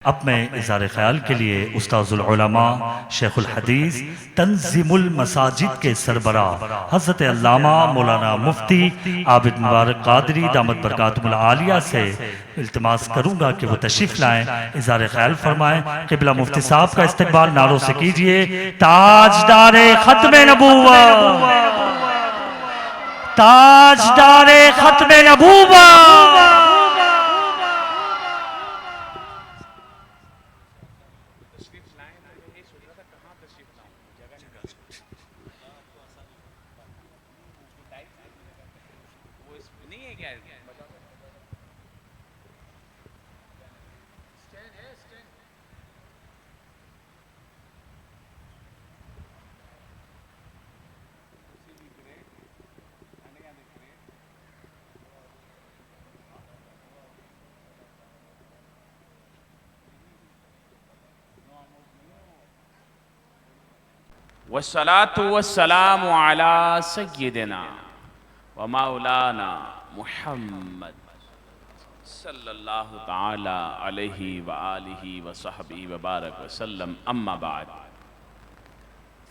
अब मैं इज़हार ख्याल के लिए उस्ताज़ुल उलमा शेखुल हदीस तंज़ीमुल मसाजिद के सरबराह हज़रत अल्लामा मौलाना मुफ्ती आबिद मुबारक क़ादरी दामत बरकातुहुल आलिया से इल्तिमास करूँगा कि वो तशरीफ़ लाएँ, इज़हार ख्याल फरमाएँ। क़िबला मुफ्ती साहब का इस्तकबाल नारों से कीजिए। ताजदारे ख़त्मे नबूवत, ताजदारे ख़त्मे नबूवत। वस्सलातु वस्सलामु अला सय्यिदिना व मौलाना मुहम्मद सल्लल्लाहु ताला अलैहि व आलिहि व सहबिहि व बारक वसल्लम। अम्मा बाद,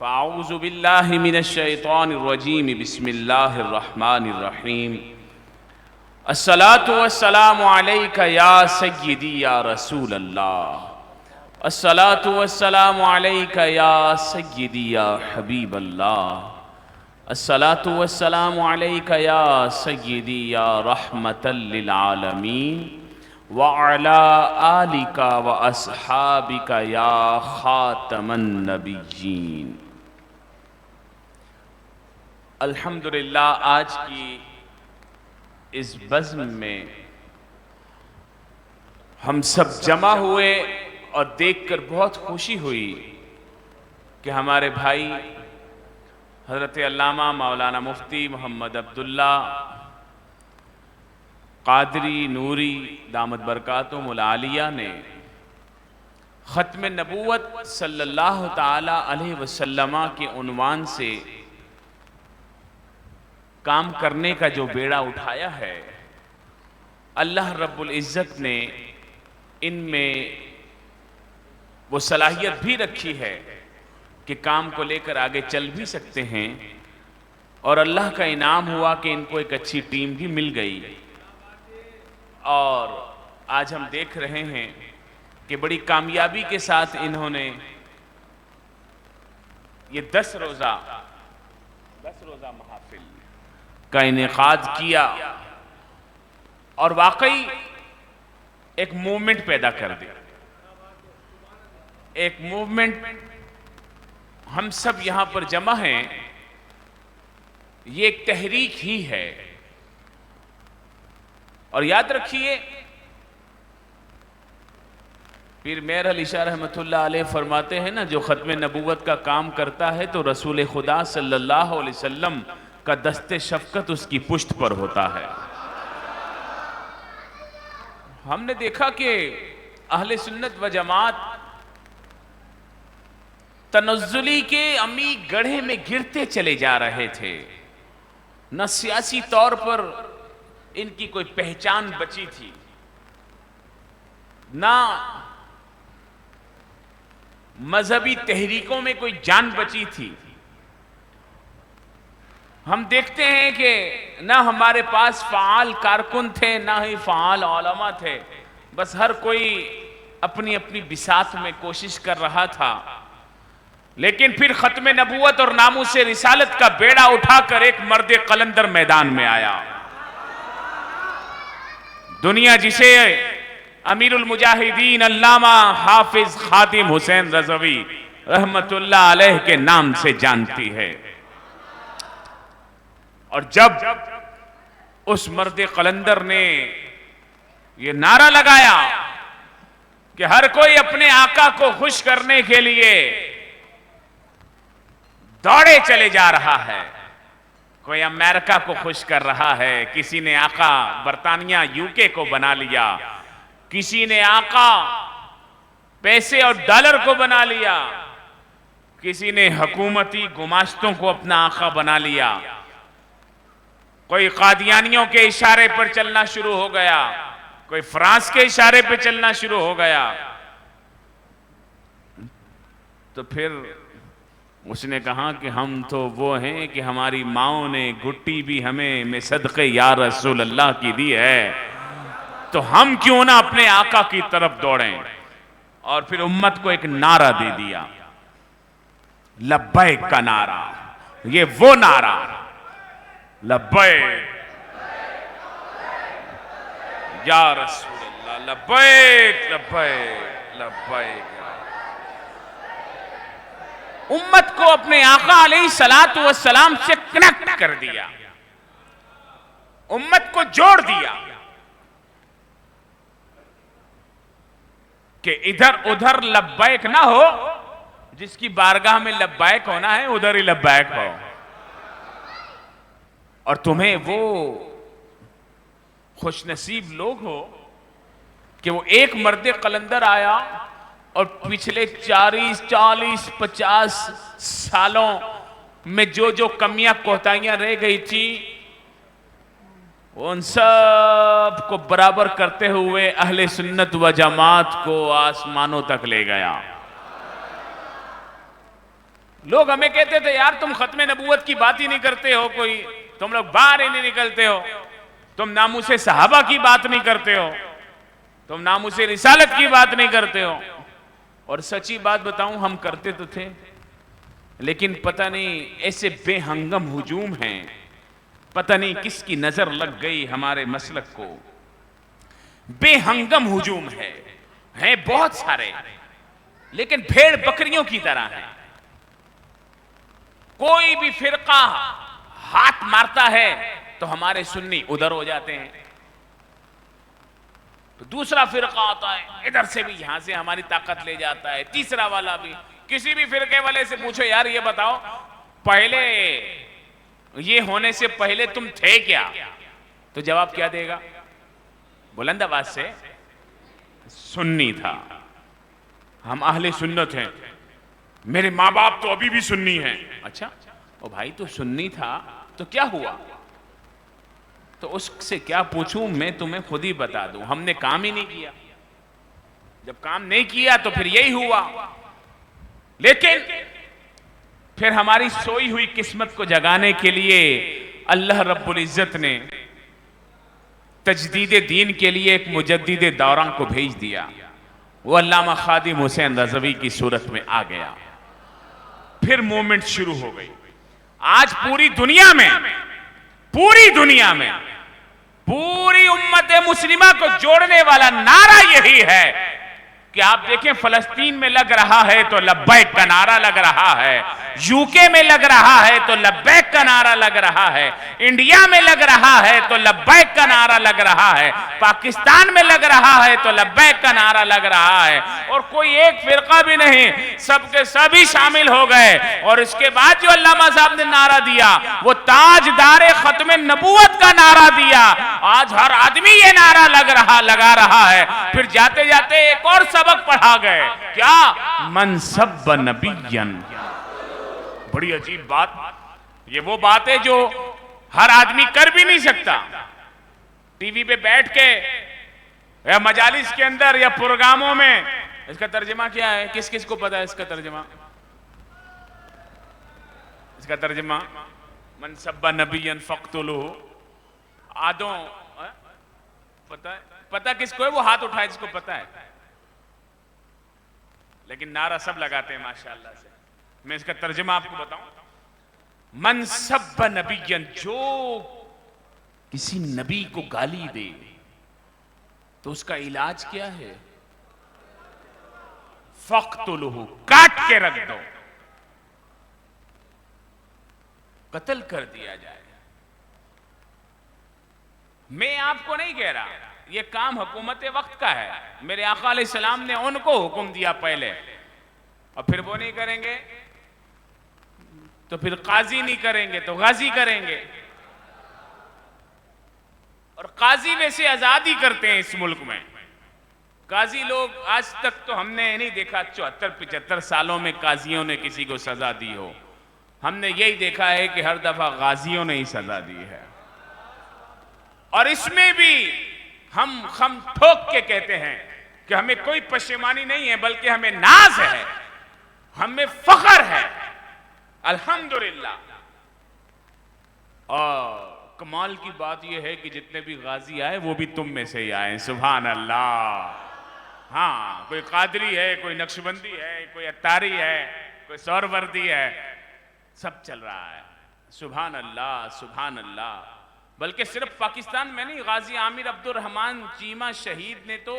फ़अऊज़ु बिल्लाहि मिनश शैतानिर रजीम, बिस्मिल्लाहिर रहमानिर रहीम। अस्सलातु वस्सलामु अलैका या सय्यिदी या रसूल अल्लाह, अस्सलातु वस्सलामु अलैका या सय्यिदी या हबीब अल्लाह, अस्सलातु वस्सलामु अलैका या सय्यिदी या रहमतल लिल आलमीन व अला आलिका व अस्हाबिका या खातमन नबिय्यीन। अल्हम्दुलिल्लाह, आज की इस बज़्म में हम सब जमा हुए और देखकर बहुत खुशी हुई कि हमारे भाई हज़रत अल्लामा मौलाना मुफ्ती मोहम्मद अब्दुल्ला क़ादरी नूरी दामत बरकातुहुल आलिया ने ख़त्म नबूवत सल्लल्लाहु ताला अलैहि वसल्लम के उन्वान से काम करने का जो बेड़ा उठाया है, अल्लाह रब्बुल इज़्ज़त ने इनमें वो सलाहियत भी रखी है कि काम को लेकर आगे चल भी सकते हैं। और अल्लाह का इनाम हुआ कि इनको एक अच्छी टीम भी मिल गई। और आज हम देख रहे हैं कि बड़ी कामयाबी के साथ इन्होंने ये 10 रोज़ा महफिल का इनेकाद किया और वाकई एक मूवमेंट पैदा कर दिया। एक मूवमेंट, हम सब यहां पर जमा हैं, ये एक तहरीक ही है। और याद रखिए, पीर मेहर अली शाह रहमतुल्लाह अलैह फरमाते हैं ना, जो ख़त्म नबूवत का काम करता है तो रसूल खुदा सल्लल्लाहु अलैहि वसल्लम का दस्ते शफ़क़त उसकी पुष्ट पर होता है। हमने देखा कि अहले सुन्नत व जमात तनज़्ज़ुली के अमी गढ़े में गिरते चले जा रहे थे। न सियासी तौर पर इनकी कोई पहचान बची थी, ना मजहबी तहरीकों में कोई जान बची थी। हम देखते हैं कि ना हमारे पास फ़ाल कारकुन थे, ना ही फ़ाल उलमा थे। बस हर कोई अपनी अपनी बिसात में कोशिश कर रहा था। लेकिन फिर ख़त्म नबूवत और नामूस रिसालत का बेड़ा उठाकर एक मर्द कलंदर मैदान में आया। दुनिया जिसे अमीरुल मुजाहिदीन अल्लामा हाफिज खातिम हुसैन रज़वी रहमतुल्लाह अलैह के नाम से जानती है। और जब उस मर्द कलंदर ने ये नारा लगाया कि हर कोई अपने आका को खुश करने के लिए दौड़े चले जा रहा है, कोई अमेरिका को खुश कर रहा है, किसी ने आका बरतानिया यूके को बना लिया, किसी ने आका पैसे और डॉलर को बना लिया, किसी ने हुकूमती गुमाश्तों को अपना आका बना लिया, कोई कादियानियों के इशारे पर चलना शुरू हो गया, कोई फ्रांस के इशारे पर चलना शुरू हो गया। तो फिर उसने कहा कि हम तो वो हैं कि हमारी माओ ने गुट्टी भी हमें में सदक़े या रसूल अल्लाह की दी है, तो हम क्यों ना अपने आका की तरफ दौड़ें। और फिर उम्मत को एक नारा दे दिया, लब्बैक का नारा। ये वो नारा, लब्बैक या रसूल अल्लाह, लब्बैक लब्बैक लब्बैक। उम्मत को अपने आका अलैहिस्सलातु वस्सलाम से कनेक्ट कर दिया, उम्मत को जोड़ दिया कि इधर उधर लब्बैक ना हो, जिसकी बारगाह में लब्बैक होना है उधर ही लब्बैक हो। और तुम्हें वो खुशनसीब लोग हो कि वो एक मर्द कलंदर आया और पिछले 40-50 सालों में जो जो कमियां कोताहियां रह गई थी, उन सब को बराबर करते हुए अहले सुन्नत व जमात को आसमानों तक ले गया। लोग हमें कहते थे, यार तुम खत्मे नबूवत की बात ही नहीं करते हो, कोई तुम लोग बाहर ही नहीं निकलते हो, तुम नामूसे सहाबा की बात नहीं करते हो, तुम नामूसे रिसालत की बात नहीं करते हो। और सच्ची बात बताऊं, हम करते तो थे, लेकिन पता नहीं ऐसे बेहंगम हुजूम हैं, पता नहीं किसकी नजर लग गई हमारे मसलक को। बेहंगम हुजूम है बहुत सारे, लेकिन भेड़ बकरियों की तरह है। कोई भी फिरका हाथ मारता है तो हमारे सुन्नी उधर हो जाते हैं, तो दूसरा फिरका आता है इधर से भी यहां से हमारी ताकत ले जाता है, तीसरा वाला भी। किसी भी फिरके वाले से पूछो, यार ये बताओ पहले ये होने से पहले तुम थे क्या, तो जवाब क्या देगा? बुलंद आवाज से, सुन्नी था, हम अहले सुन्नत हैं, मेरे माँ बाप तो अभी भी सुन्नी हैं। अच्छा, ओ भाई तो सुन्नी था तो क्या हुआ? तो उससे क्या पूछूं, मैं तुम्हें खुद ही बता दूं, हमने काम ही नहीं किया। जब काम नहीं किया तो फिर यही हुआ। लेकिन फिर हमारी सोई हुई किस्मत को जगाने के लिए अल्लाह रब्बुल इज्जत ने तजदीद दीन के लिए एक मुजद्दिद दौरान को भेज दिया। वो अल्लामा खादिम हुसैन रज़वी की सूरत में आ गया। फिर मूवमेंट शुरू हो गई। आज पूरी दुनिया में पूरी उम्मत मुस्लिमा को जोड़ने वाला नारा यही है कि आप देखें, फलस्तीन में लग रहा है तो लब्बैक का नारा लग रहा है, यूके में लग रहा है तो लब्बैक का नारा लग रहा है, इंडिया में लग रहा है तो लब्बैक का नारा लग रहा है, पाकिस्तान में लग रहा है तो लब्बैक का नारा लग रहा है। और कोई एक फिरका भी नहीं, सबके सभी शामिल हो गए। और इसके बाद जो अल्लामा साहब ने नारा दिया, वो ताजदारे खत्मे नबूवत का नारा दिया। आज हर आदमी ये नारा लगा रहा है। फिर जाते जाते एक और सबक पढ़ा गए, क्या? मन सब्ब नबिय्यन। बड़ी अजीब बात, ये वो बात है जो हर आदमी कर भी नहीं सकता। टीवी पे बैठ के या मजालिस के अंदर या प्रोग्रामों में, इसका तर्जुमा क्या है? किस किस को पता है इसका तर्जुमा? इसका तर्जुमा, मन सब्बा नबिय्यन फक्तुलुहु। आदों पता है? पता किसको है? वो हाथ उठाए जिसको पता है। लेकिन नारा सब लगाते हैं माशाअल्लाह से। मैं इसका तर्जुमा आपको बताऊं, मन सब्ब नबिय्यन, जो किसी नबी को गाली दे तो उसका इलाज क्या है? फक्तुलुहु, काट के रख दो, कत्ल कर दिया जाए। मैं आपको नहीं कह रहा, ये काम हुकूमत वक्त का है। मेरे आका अलैहिस्सलाम ने उनको हुक्म दिया पहले, और फिर वो नहीं करेंगे तो फिर काजी नहीं करेंगे तो गाजी करेंगे। और काजी वैसे आजादी करते हैं इस मुल्क में। काजी लोग आज तक तो हमने नहीं देखा 74-75 सालों में काजियों ने किसी को सजा दी हो। हमने यही देखा है कि हर दफा गाजियों ने ही सजा दी है। और इसमें भी हम ठोक के कहते हैं कि हमें कोई पशेमानी नहीं है, बल्कि हमें नाज है हमें फख्र है अल्हम्दुलिल्लाह। और कमाल की बात यह है कि जितने भी गाजी आए वो भी तुम में से ही आए, सुभान अल्लाह। हाँ, कोई कादरी है, कोई नक्शबंदी है, कोई अत्तारी है, कोई सौरवर्दी है, सब चल रहा है, सुभान अल्लाह सुभान अल्लाह। बल्कि सिर्फ पाकिस्तान में नहीं, गाजी आमिर अब्दुल रहमान चीमा शहीद ने तो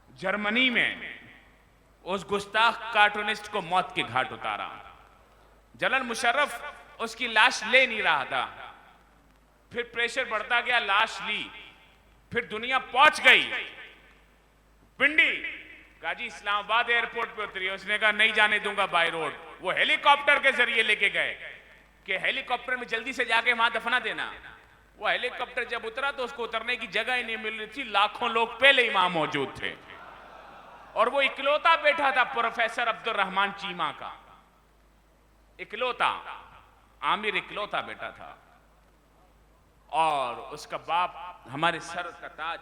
जर्मनी में उस गुस्ताख कार्टूनिस्ट को मौत के घाट उतारा। जनरल मुशर्रफ उसकी लाश ले नहीं रहा था, फिर प्रेशर बढ़ता गया, लाश ली, फिर दुनिया पहुंच गई पिंडी। गाजी इस्लामाबाद एयरपोर्ट पे उतरी, उसने कहा नहीं जाने दूंगा बाय रोड। वो हेलीकॉप्टर के जरिए लेके गए कि हेलीकॉप्टर में जल्दी से जाके वहां दफना देना। वो हेलीकॉप्टर जब उतरा तो उसको उतरने की जगह ही नहीं मिल रही थी, लाखों लोग पहले ही वहां मौजूद थे और वो इकलौता बेटा था प्रोफेसर अब्दुल रहमान चीमा का, इकलौता, आमिर इकलौता बेटा था। और उसका बाप हमारे सर का ताज,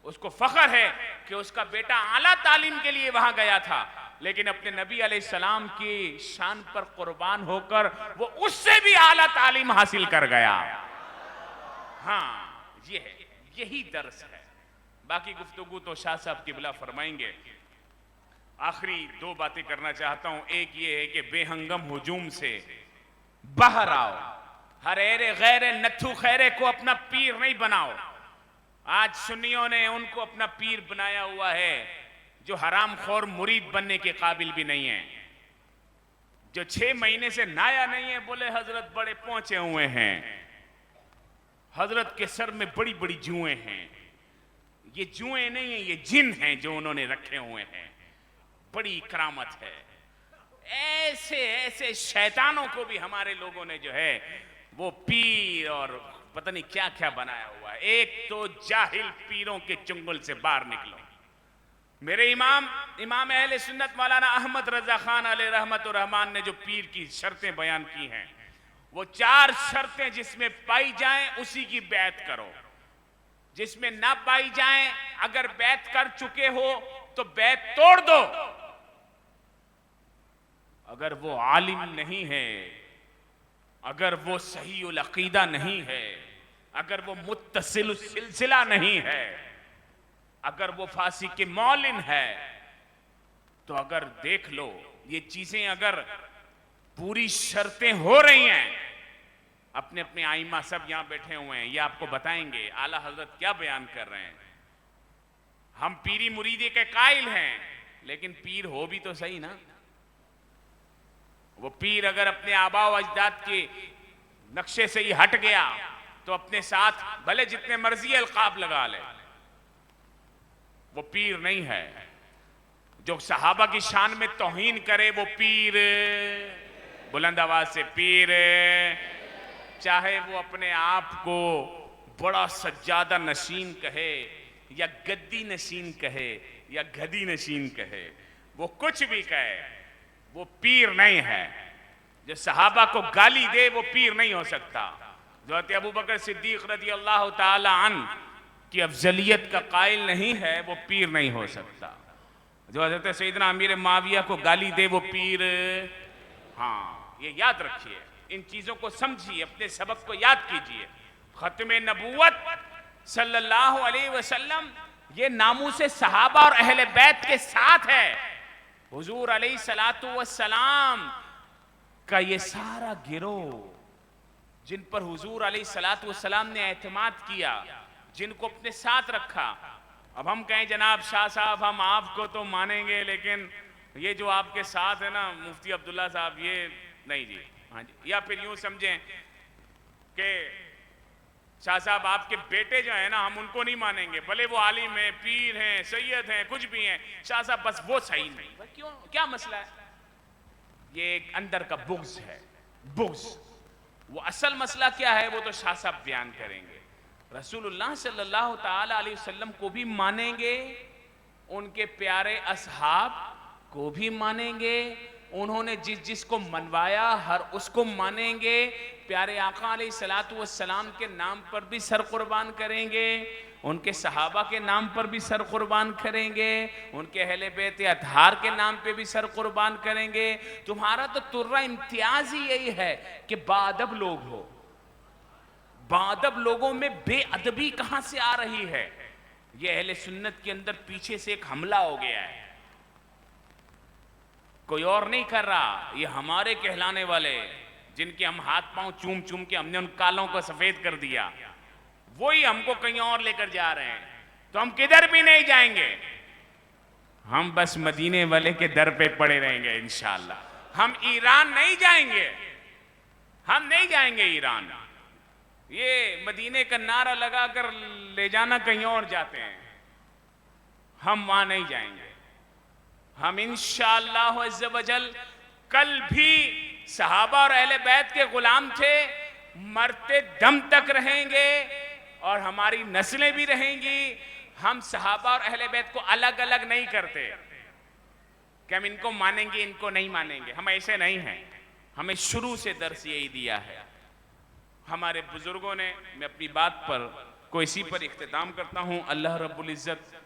उसको फख्र है कि उसका बेटा आला तालीम के लिए वहां गया था, लेकिन अपने नबी अलैहिस्सलाम की शान पर कुर्बान होकर वो उससे भी आला तालीम हासिल कर गया। हाँ, ये है, यही दर्स है। बाकी गुफ्तगू तो शाह साहब किबला फरमाएंगे। आखिरी दो बातें करना चाहता हूं। एक ये है कि बेहंगम हुजूम से बाहर आओ, हरेरे गैरे नथु खैरे को अपना पीर नहीं बनाओ। आज सुन्नियों ने उनको अपना पीर बनाया हुआ है जो हरामखोर मुरीद बनने के काबिल भी नहीं है, जो 6 महीने से नाया नहीं है, बोले हजरत बड़े पहुंचे हुए हैं, हजरत के सर में बड़ी बड़ी जुएं हैं। ये जुएं नहीं है, ये जिन हैं जो उन्होंने रखे हुए हैं। बड़ी करामत है। ऐसे ऐसे शैतानों को भी हमारे लोगों ने जो है वो पीर और पता नहीं क्या क्या बनाया हुआ है। एक तो जाहिल पीरों के चुंगल से बाहर निकलो। मेरे इमाम अहले सुन्नत मौलाना अहमद रजा खान अलैहि रहमतुर रहमान ने जो पीर की शर्तें बयान की हैं, वो 4 शर्तें जिसमें पाई जाएं उसी की बैत करो, जिसमें ना पाई जाएं, अगर बैत कर चुके हो तो बैत तोड़ दो। अगर वो आलिम नहीं है, अगर वो सही उल अकीदा नहीं है, अगर वो मुत्तसिल सिलसिला नहीं है, अगर वो फांसी के मौलिन है, तो अगर देख लो ये चीजें अगर पूरी शर्तें हो रही हैं, अपने अपने आइमा सब यहां बैठे हुए हैं, ये आपको बताएंगे आला हजरत क्या बयान कर रहे हैं। हम पीरी मुरीदी के कायल हैं, लेकिन पीर हो भी तो सही ना। वो पीर अगर अपने आबा व अजदाद के नक्शे से ही हट गया तो अपने साथ भले जितने मर्जी अलकाब लगा ले, वो पीर नहीं है। जो सहाबा की शान में तौहीन करे वो पीर, बुलंद आवाज से पीर, चाहे वो अपने आप को बड़ा सज्जादा नशीन कहे या गद्दी नशीन कहे या गदी नशीन कहे, वो कुछ भी कहे, वो पीर नहीं है। जो सहाबा को गाली दे वो पीर नहीं हो सकता। जो हज़रत अबू बकर सिद्दीक रज़ी अल्लाह ताला अन्हु की अफजलियत का कायल नहीं है, वो पीर नहीं हो सकता। जो हज़रत सैयदना अमीर माविया को गाली दे वो पीर। हाँ, ये याद रखिए, इन चीजों को समझिए, अपने सबक को याद कीजिए। खत्म नबूवत सल्लल्लाहु अलैहि वसल्लम ये नामूसे सहाबा और अहले बैत के साथ है। हुजूर अलैहि सलातु वस्सलाम का ये सारा गिरोह जिन पर हुजूर अलैहि सलातु वस्सलाम ने एतमाद किया, जिनको अपने साथ रखा। अब हम कहें जनाब शाह साहब हम आपको तो मानेंगे, लेकिन ये जो आपके साथ है ना मुफ्ती अब्दुल्ला साहब, ये नहीं जी। हाँ जी, या फिर यूं समझें कि शाह साहब आपके बेटे जो है ना हम उनको नहीं मानेंगे, भले वो आलिम है, पीर हैं, सैयद हैं, कुछ भी हैं, शाह साहब बस वो सही नहीं। क्यों, क्या मसला है? ये एक अंदर का बुग़्ज़ है, बुग़्ज़। वो असल मसला क्या है वो तो शाह साहब बयान करेंगे। रसूलुल्लाह सल्लल्लाहु ताला अलैहि वसल्लम को भी मानेंगे, उनके प्यारे असहाब को भी मानेंगे, उन्होंने जिस जिसको मनवाया हर उसको मानेंगे। प्यारे आका अलैहिस्सलातु वस्सलाम के नाम पर भी सर कुर्बान करेंगे, उनके सहाबा के नाम पर भी सर कुर्बान करेंगे, उनके अहले बैत अतहार के नाम पे भी सर कुर्बान करेंगे। तुम्हारा तो तुर्रा इम्तियाज ही यही है कि बाअदब लोग हो। बाअदब लोगों में बेअदबी कहां से आ रही है? ये अहले सुन्नत के अंदर पीछे से एक हमला हो गया है, कोई और नहीं कर रहा। ये हमारे कहलाने वाले जिनके हम हाथ पांव चूम चूम के हमने उन कालों को सफेद कर दिया, वही हमको कहीं और लेकर जा रहे हैं। तो हम किधर भी नहीं जाएंगे, हम बस मदीने वाले के दर पे पड़े रहेंगे इंशाअल्लाह। हम ईरान नहीं जाएंगे, हम नहीं जाएंगे ईरान। ये मदीने का नारा लगाकर ले जाना कहीं और जाते हैं, हम वहां नहीं जाएंगे। हम इंशाअल्लाह अज़्ज़ वजल कल भी सहाबा और अहले बैत के गुलाम थे, मरते दम तक रहेंगे और हमारी नस्लें भी रहेंगी। हम सहाबा और अहले बैत को अलग अलग नहीं करते कि हम इनको मानेंगे इनको नहीं मानेंगे, हम ऐसे नहीं हैं। हमें शुरू से दर्स यही दिया है हमारे बुजुर्गों ने। मैं अपनी बात पर को इसी पर इख्तिताम करता हूं। अल्लाह रब्बुल इज़्ज़त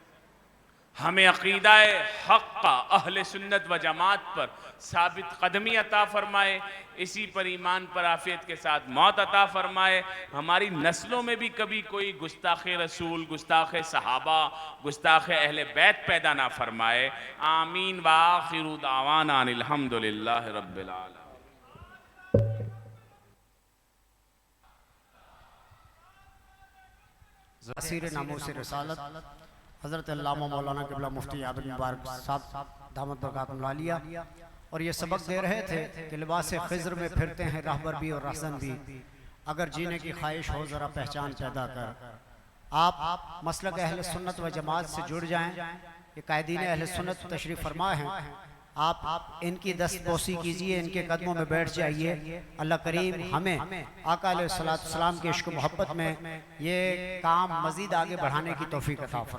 हमें अक़ीदाए हक़ का अहले सुन्नत व जमात पर साबित कदमी अता फरमाए, इसी पर ईमान पर आफियत के साथ मौत अता फरमाए। हमारी नस्लों में भी कभी कोई गुस्ताख़ रसूल, गुस्ताख़ सहाबा, गुस्ताख़ अहले बैत पैदा ना फरमाए। आमीन व आखिरु दावाना अनिल हम्दुलिल्लाहि रब्बिल आलमीन। असीर नामों से रसालत हज़रत अल्लामा मौलाना क़िबला मुफ्ती आबिद मुबारक साहब दामत बरकातुहुल आलिया, और ये सबक दे रहे थे कि लिबास ख़िज़्र में फिरते हैं रहबर भी और रहज़न भी, अगर जीने की ख्वाहिश हो ज़रा पहचान पैदा कर। आप मसलक अहले सुन्नत व जमात से जुड़ जाएं। ये कायदीन अहले सुन्नत तशरीफ़ फरमा हैं, आप इनकी दस्तपोसी कीजिए, इनके कदमों में बैठ जाइए। अल्लाह करीम हमें आका अलैहिस्सलातु वस्सलाम के इश्क मोहब्बत में ये काम मज़ीद आगे बढ़ाने की तौफ़ीक़ अता फरमाए।